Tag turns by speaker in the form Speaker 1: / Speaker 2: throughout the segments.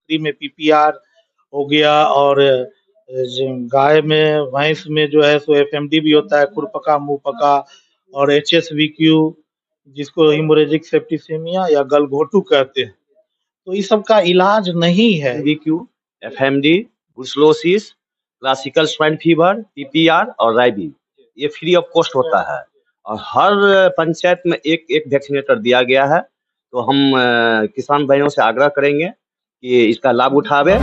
Speaker 1: बकरी में पीपीआर हो गया और गाय में भैंस में जो है सो एफएमडी भी होता है, खुरपका मुंहपका और एचएसवीक्यू जिसको हिमोरेजिक सेप्टिसेमिया या गलघोटू कहते हैं। तो इस सब का इलाज नहीं है।
Speaker 2: BQ, FMD, brucellosis, classical swine fever, PPR और राइबी ये फ्री ऑफ कॉस्ट होता है और हर पंचायत में एक वैक्सीनेटर दिया गया है। तो हम किसान भाइयों से आग्रह करेंगे कि इसका लाभ उठावे।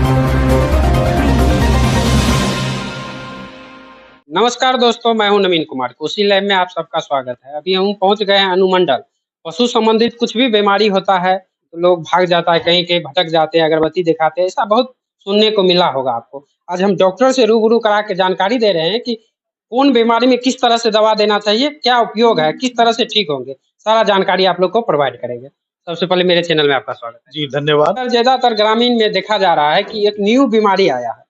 Speaker 3: नमस्कार दोस्तों, मैं हूं नवीन कुमार। कोसी लैब में आप सबका स्वागत है। अभी हम पहुंच गए हैं अनुमंडल। पशु संबंधित कुछ भी बीमारी होता है तो लोग भाग जाता है, कहीं कहीं भटक जाते हैं, अगरबत्ती दिखाते हैं, ऐसा बहुत सुनने को मिला होगा आपको। आज हम डॉक्टर से रूबरू करा के जानकारी दे रहे हैं कि कौन बीमारी में किस तरह से दवा देना चाहिए, क्या उपयोग है, किस तरह से ठीक होंगे, सारा जानकारी आप लोग को प्रोवाइड करेंगे। सबसे पहले मेरे चैनल में आपका स्वागत है।
Speaker 1: जी धन्यवाद।
Speaker 3: ज्यादातर ग्रामीण में देखा जा रहा है कि एक न्यू बीमारी आया है,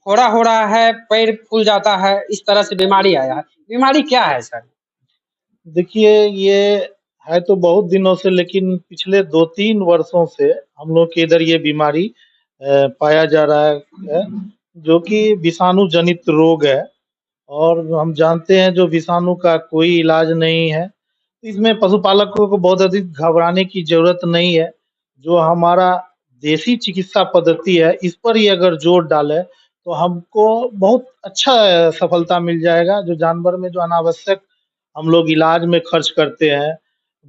Speaker 3: फोड़ा हो रहा है, पैर फूल जाता है, इस तरह से बीमारी आया है। बीमारी क्या है सर?
Speaker 1: देखिए, ये है तो बहुत दिनों से, लेकिन पिछले 2-3 वर्षों से हम लोग के इधर ये बीमारी पाया जा रहा है, जो कि विषाणु जनित रोग है और हम जानते हैं जो विषाणु का कोई इलाज नहीं है। इसमें पशुपालकों को बहुत अधिक घबराने की ज़रूरत नहीं है। जो हमारा देसी चिकित्सा पद्धति है, इस पर ही अगर जोर डालें, तो हमको बहुत अच्छा सफलता मिल जाएगा। जो जानवर में जो अनावश्यक हम लोग इलाज में खर्च करते हैं,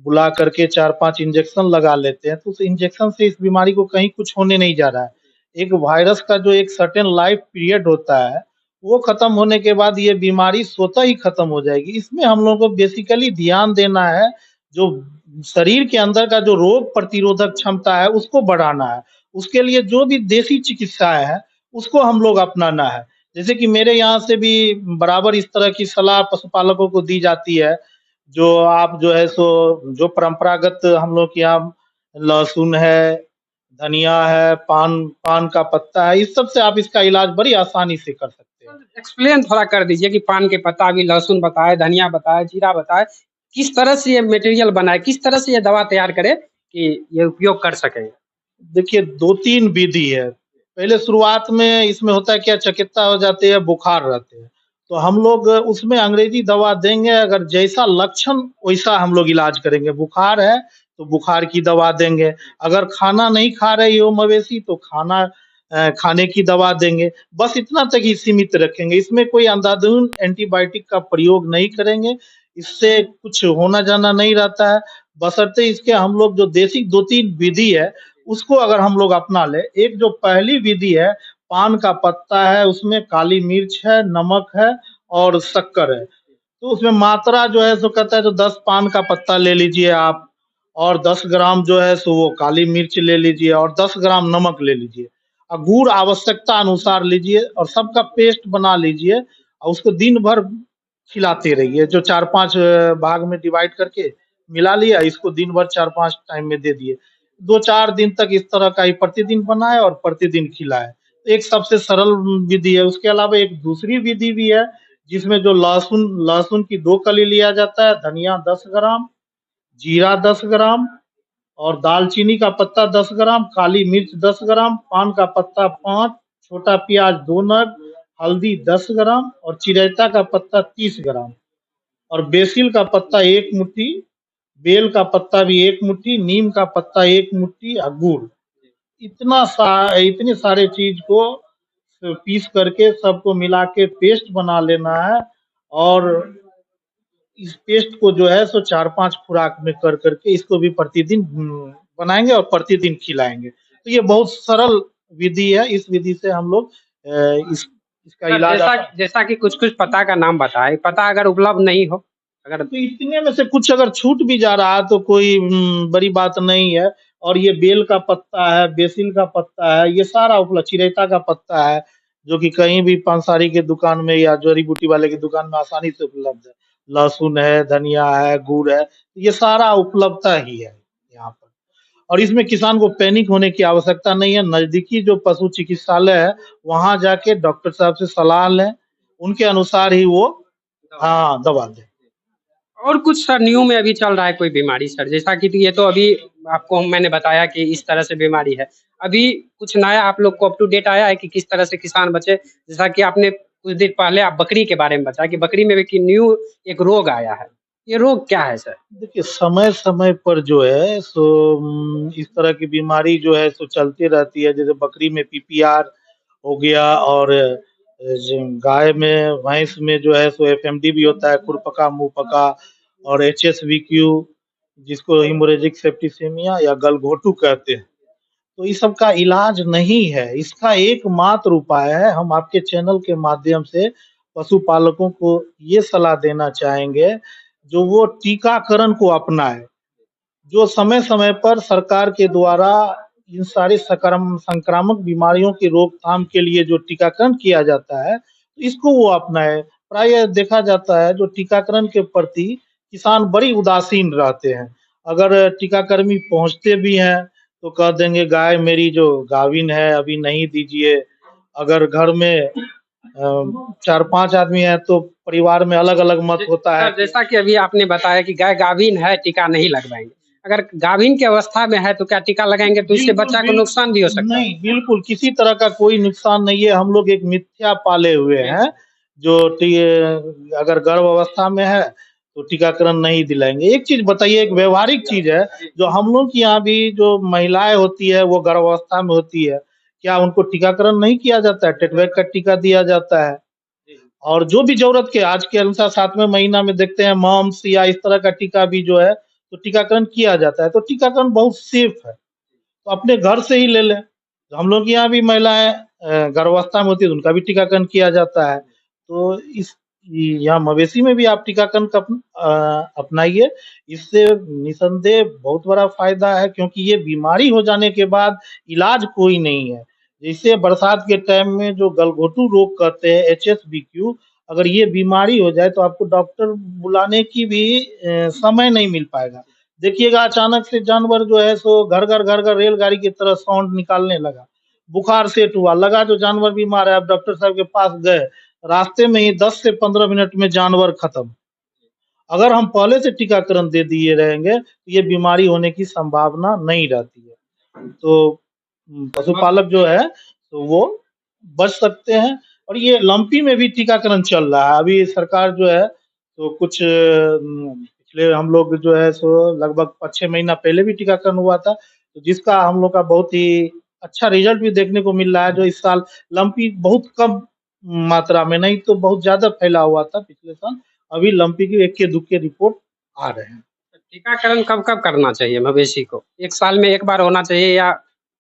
Speaker 1: बुला करके 4-5 इंजेक्शन लगा लेते हैं, तो उस इंजेक्शन से इस बीमारी को कहीं कुछ होने नहीं जा रहा है। एक वायरस का जो एक सर्टेन लाइफ पीरियड होता है, वो खत्म होने के बाद ये बीमारी स्वतः ही खत्म हो जाएगी। इसमें हम लोगों को बेसिकली ध्यान देना है, जो शरीर के अंदर का जो रोग प्रतिरोधक क्षमता है, उसको बढ़ाना है। उसके लिए जो भी देसी चिकित्साएँ हैं, उसको हम लोग अपनाना है। जैसे कि मेरे यहाँ से भी बराबर इस तरह की सलाह पशुपालकों को दी जाती है, जो आप जो है सो जो परंपरागत हम लोग के यहाँ लहसुन है, धनिया है, पान पान का पत्ता है, इस सब से आप इसका इलाज बड़ी आसानी से कर सकते हैं।
Speaker 3: एक्सप्लेन थोड़ा कर दीजिए कि पान के पत्ता, अभी लहसुन बताए, धनिया बताए, जीरा बताए, किस तरह से ये मटेरियल बनाए, किस तरह से ये दवा तैयार करे कि ये उपयोग कर सके।
Speaker 1: देखिए 2-3 विधि है। पहले शुरुआत में इसमें होता है क्या, चकित्ता हो जाती है, बुखार रहते हैं, तो हम लोग उसमें अंग्रेजी दवा देंगे। अगर जैसा लक्षण वैसा हम लोग इलाज करेंगे। बुखार है तो बुखार की दवा देंगे। अगर खाना नहीं खा रही हो मवेशी तो खाने की दवा देंगे। बस इतना तक ही सीमित रखेंगे। इसमें कोई अंधाधुंध एंटीबायोटिक का प्रयोग नहीं करेंगे। इससे कुछ होना जाना नहीं रहता है। बशर्ते इसके हम लोग जो देसी 2-3 विधि है, उसको अगर हम लोग अपना लें। एक जो पहली विधि है, पान का पत्ता है, उसमें काली मिर्च है, नमक है और शक्कर है। तो उसमें मात्रा जो है सो कहता है, तो 10 पान का पत्ता ले लीजिए आप और 10 ग्राम जो है सो वो काली मिर्च ले लीजिए और 10 ग्राम नमक ले लीजिए और गुड़ आवश्यकता अनुसार लीजिए और सबका पेस्ट बना लीजिए और उसको दिन भर खिलाते रहिए। जो 4-5 भाग में डिवाइड करके मिला लिया, इसको दिन भर 4-5 टाइम में दे दिए। 2-4 दिन तक इस तरह का ही प्रतिदिन बनाएँ और प्रतिदिन खिलाएँ। एक सबसे सरल विधि है। उसके अलावा एक दूसरी विधि भी है, जिसमें जो लहसुन लहसुन की 2 कली लिया जाता है, धनिया 10 ग्राम, जीरा 10 ग्राम और दालचीनी का पत्ता 10 ग्राम, काली मिर्च 10 ग्राम, पान का पत्ता 5, छोटा प्याज 2 नग, हल्दी 10 ग्राम और चिरैता का पत्ता 30 ग्राम और बेसिल का पत्ता 1 मुट्ठी, बेल का पत्ता भी 1 मुट्ठी, नीम का पत्ता 1 मुट्ठी और गुड़। इतने सारे चीज़ को पीस करके सबको मिला के पेस्ट बना लेना है और इस पेस्ट को जो है सो 4-5 खुराक में कर करके इसको भी प्रतिदिन बनाएँगे और प्रतिदिन खिलाएँगे। तो ये बहुत सरल विधि है। इस विधि से हम लोग इसका इलाज
Speaker 3: जैसा कि कुछ-कुछ पत्ता का नाम बताएँ। पत्ता अगर उपलब्ध नहीं हो, अगर
Speaker 1: तो इतने में से कुछ अगर छूट भी जा रहा है तो कोई बड़ी बात नहीं है। और ये बेल का पत्ता है, बेसिल का पत्ता है, ये सारा उपलब्ध, चिरैता का पत्ता है, जो कि कहीं भी पानसारी के दुकान में या जड़ी-बूटी वाले की दुकान में आसानी से उपलब्ध है। लहसुन है, धनिया है, गुड़ है, ये सारा उपलब्धता ही है यहाँ पर। और इसमें किसान को पैनिक होने की आवश्यकता नहीं है। नज़दीकी जो पशु चिकित्सालय है, वहाँ जाके डॉक्टर साहब से सलाह लें, उनके अनुसार ही वो दवा दें।
Speaker 3: और कुछ सर न्यू में अभी चल रहा है कोई बीमारी सर? जैसा कि ये तो अभी आपको मैंने बताया कि इस तरह से बीमारी है। अभी कुछ नया आप लोग को अप टू डेट आया है कि किस तरह से किसान बचे? जैसा कि आपने कुछ देर पहले आप बकरी के बारे में बताया कि बकरी में भी कि न्यू एक रोग आया है। ये रोग क्या है सर?
Speaker 1: देखिए, समय-समय पर जो है सो इस तरह की बीमारी जो है सो चलती रहती है। जैसे बकरी में पीपीआर हो गया और ज गाय में, भैंस में जो है सो एफएमडी भी होता है, खुरपका, मुंहपका और एचएसवीक्यू जिसको हेमोरेजिक सेप्टिसेमिया या गलघोंटू कहते हैं। तो इस सब का इलाज नहीं है, इसका एकमात्र उपाय है, हम आपके चैनल के माध्यम से पशुपालकों को ये सलाह देना चाहेंगे, जो वो टीकाकरण को अपनाएँ। जो समय-समय पर सरकार के द्वारा इन सारी संक्रामक बीमारियों की रोकथाम के लिए जो टीकाकरण किया जाता है, इसको वो अपनाएँ। प्रायः देखा जाता है जो टीकाकरण के प्रति किसान बड़ी उदासीन रहते हैं। अगर टीकाकर्मी पहुँचते भी हैं, तो कह देंगे गाय मेरी जो गाभिन है अभी नहीं दीजिए। अगर घर में 4-5 आदमी हैं तो परिवार में अलग-अलग मत होता है
Speaker 3: सर जैसा कि अभी आपने बताया कि गाय गाभिन है, टीका नहीं लगवाएँगे। अगर गाभिन की अवस्था में है तो क्या टीका लगाएँगे तो इससे बच्चा को नुकसान भी हो सकता है?
Speaker 1: नहीं, बिल्कुल किसी तरह का कोई नुकसान नहीं है। हम लोग एक मिथ्या पाले हुए हैं, जो अगर गर्भ अवस्था में है, तो टीकाकरण नहीं दिलाएँगे। एक चीज़ बताइए, एक व्यावहारिक चीज़ है, जो हम लोग के यहाँ भी जो महिलाएँ होती है, वो गर्भावस्था में होती है, क्या उनको टीकाकरण नहीं किया जाता है? टेटवेक का टीका दिया जाता है। और जो भी ज़रूरत के आज के अनुसार 7वें महीना में देखते हैं मम्प्स या इस तरह का टीका भी जो है, तो टीकाकरण किया जाता है। तो टीकाकरण बहुत सेफ है। तो अपने घर से ही ले लें। तो हम लोग के यहाँ भी महिलाएँ गर्भावस्था में होती है तो उनका भी टीकाकरण किया जाता है। तो इस यहाँ मवेशी में भी आप टीकाकरण का अपनाइए। इससे निसंदेह बहुत बड़ा फ़ायदा है, क्योंकि ये बीमारी हो जाने के बाद इलाज कोई नहीं है। जैसे बरसात के टाइम में जो गलघोंटू रोग कहते हैं एचएसवीक्यू, अगर ये बीमारी हो जाए तो आपको डॉक्टर बुलाने की भी समय नहीं मिल पाएगा। देखिएगा अचानक से जानवर जो है सो घर-घर रेलगाड़ी की तरह साउंड निकालने लगा। बुखार सेट हुआ, लगा जो जानवर बीमार है, आप डॉक्टर साहब के पास गए, रास्ते में ही 10 से 15 मिनट में जानवर खत्म। अगर हम पहले से टीकाकरण दे दिए रहेंगे, तो ये बीमारी होने की संभावना नहीं रहती है। तो पशुपालक जो है, तो वो बच सकते हैं। और ये लंपी में भी टीकाकरण चल रहा है। अभी सरकार जो है, तो कुछ पिछले हम लोग जो है सो लगभग 5-6 महीना पहले भी टीकाकरण हुआ था, तो जिसका हम लोग का बहुत ही अच्छा रिज़ल्ट भी देखने को मिल रहा है, जो इस साल लंपी बहुत कम मात्रा में, नहीं तो बहुत ज़्यादा फैला हुआ था पिछले साल। अभी लंपी की इक्के-दुक्के रिपोर्ट आ रहे हैं।
Speaker 3: टीकाकरण कब-कब करना चाहिए मवेशी को? 1 साल में 1 बार होना चाहिए या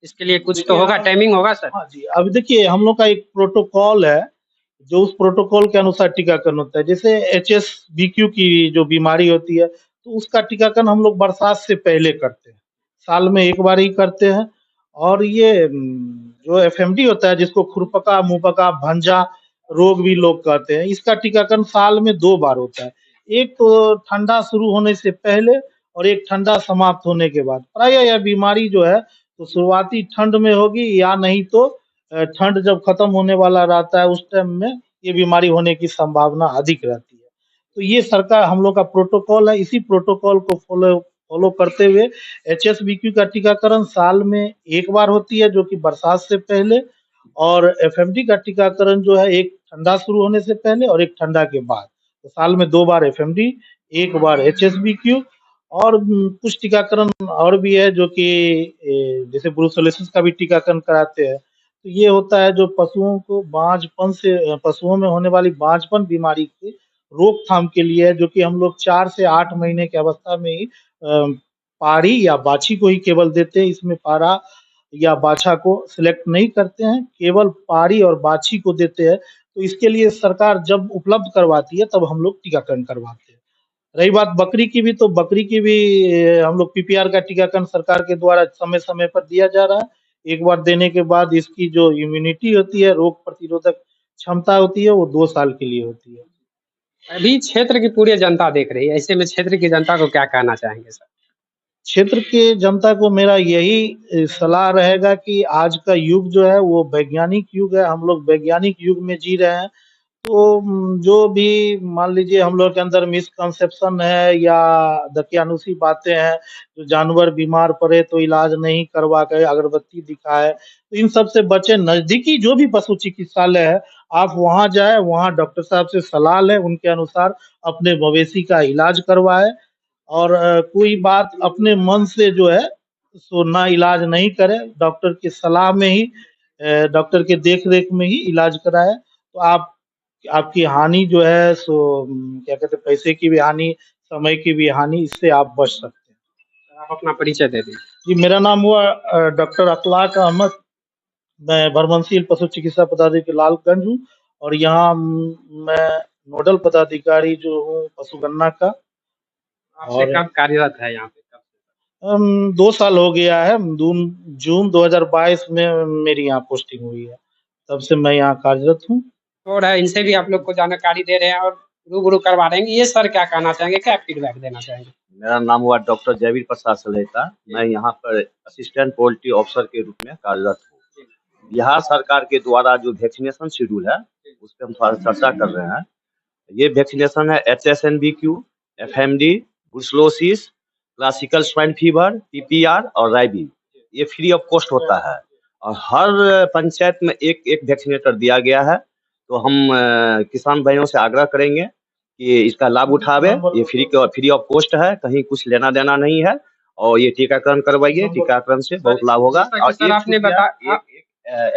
Speaker 3: इसके लिए कुछ तो होगा, टाइमिंग होगा सर?
Speaker 1: हाँ जी, अब देखिए हम लोग का एक प्रोटोकॉल है, जो उस प्रोटोकॉल के अनुसार टीकाकरण होता है। जैसे एचएसवीक्यू की जो बीमारी होती है, तो उसका टीकाकरण हम लोग बरसात से पहले करते हैं। साल में 1 बार ही करते हैं। और ये जो एफएमडी होता है, जिसको खुरपका, मुंहपका, भंजा रोग भी लोग कहते हैं, इसका टीकाकरण साल में 2 बार होता है। एक तो ठंडा शुरू होने से पहले और एक ठंडा समाप्त होने के बाद। प्रायः यह बीमारी जो है, तो शुरुआती ठंड में होगी या नहीं तो ठंड जब खत्म होने वाला रहता है उस टाइम में ये बीमारी होने की संभावना अधिक रहती है। तो ये सरकार हम लोग का प्रोटोकॉल है, इसी प्रोटोकॉल को फॉलो फॉलो करते हुए एचएसवीक्यू का टीकाकरण साल में 1 बार होती है, जो कि बरसात से पहले। और एफएमडी का टीकाकरण जो है, एक ठंडा शुरू होने से पहले और एक ठंडा के बाद। तो साल में 2 बार एफएमडी, 1 बार एचएसवीक्यू। और कुछ टीकाकरण और भी है जो कि जैसे ब्रुसेलोसिस का भी टीकाकरण कराते हैं। तो ये होता है जो पशुओं को बाँझपन से पशुओं में होने वाली बाँझपन बीमारी की रोकथाम के लिए है, जो कि हम लोग 4 से 8 महीने की अवस्था में ही पाड़ी या बाछी को ही केवल देते हैं। इसमें पारा या बाछा को सिलेक्ट नहीं करते हैं, केवल पाड़ी और बाछी को देते हैं। तो इसके लिए सरकार जब उपलब्ध करवाती है, तब हम लोग टीकाकरण करवाते हैं। रही बात बकरी की भी, तो बकरी की भी हम लोग पीपीआर का टीकाकरण सरकार के द्वारा समय-समय पर दिया जा रहा है। एक बार देने के बाद इसकी जो इम्यूनिटी होती है, रोग प्रतिरोधक क्षमता होती है, वो 2 साल के लिए होती है।
Speaker 3: अभी क्षेत्र की पूरी जनता देख रही है, ऐसे में क्षेत्र की जनता को क्या कहना चाहेंगे सर?
Speaker 1: क्षेत्र के जनता को मेरा यही सलाह रहेगा कि आज का युग जो है वो वैज्ञानिक युग है, हम लोग वैज्ञानिक युग में जी रहे हैं। तो जो भी मान लीजिए हम लोग के अंदर मिसकंसेप्शन है या दकियानुसी बातें हैं, जो जानवर बीमार पड़े तो इलाज नहीं करवा के अगरबत्ती दिखाए, तो इन सब से बचें। नज़दीकी जो भी पशु चिकित्सालय है, आप वहाँ जाएँ, वहाँ डॉक्टर साहब से सलाह लें, उनके अनुसार अपने मवेशी का इलाज करवाएँ और कोई बात अपने मन से जो है सो ना इलाज नहीं करें, डॉक्टर की सलाह में ही डॉक्टर के देख-रेख में ही इलाज कराएँ। तो आपकी हानि जो है सो क्या कहते हैं, पैसे की भी हानि, समय की भी हानि, इससे आप बच सकते हैं।
Speaker 3: आप अपना परिचय दे दीजिए।
Speaker 1: जी, मेरा नाम हुआ डॉक्टर अखलाक अहमद। मैं भरमनसील पशु चिकित्सा पदाधिकारी लालगंज हूँ और यहाँ मैं नोडल पदाधिकारी जो हूँ पशुगणना का।
Speaker 3: आपसे
Speaker 1: और
Speaker 3: कब कार्यरत है यहाँ पे? कब से?
Speaker 1: 2 साल हो गया है। जून 2022 में मेरी यहाँ पोस्टिंग हुई है। तब से मैं यहाँ कार्यरत हूँ।
Speaker 3: और है, इनसे भी आप लोग को जानकारी दे रहे हैं और रूबरू करवा रहे हैं। ये सर क्या कहना चाहेंगे, क्या फीडबैक देना चाहेंगे?
Speaker 2: मेरा नाम हुआ डॉक्टर जयवीर प्रसाद सलेता। मैं यहाँ पर असिस्टेंट पोल्ट्री ऑफिसर के रूप में कार्यरत हूँ। बिहार सरकार के द्वारा जो वैक्सीनेशन शेड्यूल है, उस पर हम थोड़ा चर्चा कर रहे हैं। ये वैक्सीनेशन है HSNVQ, FMD, brucellosis, classical swine fever, PPR और राइबी। ये फ्री ऑफ कॉस्ट होता है और हर पंचायत में एक वैक्सीनेटर दिया गया है। तो हम किसान भाइयों से आग्रह करेंगे कि इसका लाभ उठावे। ये फ्री ऑफ कॉस्ट है, कहीं कुछ लेना देना नहीं है और ये टीकाकरण करवाइए। टीकाकरण से बहुत लाभ होगा। और
Speaker 3: सर आपने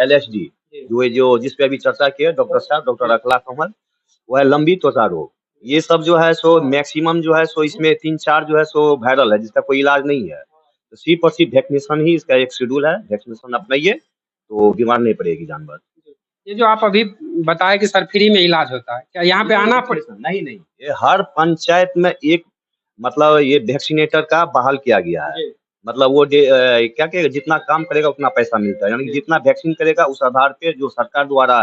Speaker 2: LSD जो जिस पे अभी चर्चा की है डॉक्टर साहब, डॉक्टर अखलाक अहमद, वह लंबी त्वचा रोग, ये सब जो है सो मैक्सिमम जो है सो इसमें 3-4 जो है सो वायरल है, जिसका कोई इलाज नहीं है। तो सिर्फ और सिर्फ वैक्सीनेशन ही इसका एक शेड्यूल है। वैक्सीनेशन अपनाइए तो बीमार नहीं पड़ेगी जानवर।
Speaker 3: ये जो आप अभी बताए कि सर फ्री में इलाज होता है, क्या यहाँ पे आना पड़े?
Speaker 2: नहीं, ये हर पंचायत में एक मतलब ये वैक्सीनेटर का बहाल किया गया है। मतलब वो क्या कहेगा, जितना काम करेगा उतना पैसा मिलता है, यानी कि जितना वैक्सीन करेगा उस आधार पे जो सरकार द्वारा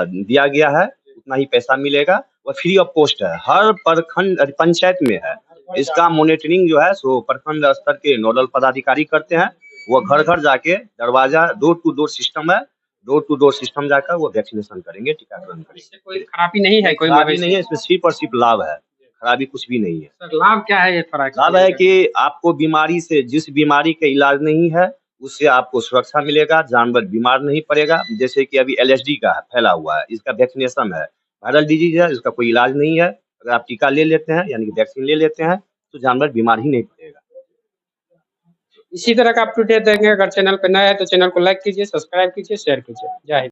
Speaker 2: दिया गया है उतना ही पैसा मिलेगा। वो फ्री ऑफ कॉस्ट है, हर प्रखंड पंचायत में है। इसका मॉनिटरिंग जो है सो प्रखंड स्तर के नोडल पदाधिकारी करते हैं। वो घर-घर जाके दरवाजा डोर टू डोर सिस्टम है, डोर टू डोर सिस्टम जाकर वो वैक्सीनेशन करेंगे, टीकाकरण करेंगे।
Speaker 3: इससे कोई खराबी नहीं है? कोई
Speaker 2: खराबी नहीं है, इसमें सिर्फ और सिर्फ लाभ है, खराबी कुछ भी नहीं है।
Speaker 3: सर लाभ क्या है ये थोड़ा?
Speaker 2: लाभ है कि आपको बीमारी से, जिस बीमारी का इलाज नहीं है उससे आपको सुरक्षा मिलेगा, जानवर बीमार नहीं पड़ेगा। जैसे कि अभी LSD का फैला हुआ है, इसका वैक्सीनेशन है, वायरल डिजीज है, इसका कोई इलाज नहीं है। अगर आप टीका ले लेते हैं यानी कि वैक्सीन ले लेते हैं तो जानवर बीमार ही नहीं पड़ेगा।
Speaker 3: इसी तरह का अपडेट देंगे। अगर चैनल पे नया है तो चैनल को लाइक कीजिए, सब्सक्राइब कीजिए, शेयर कीजिए। जय हिंद।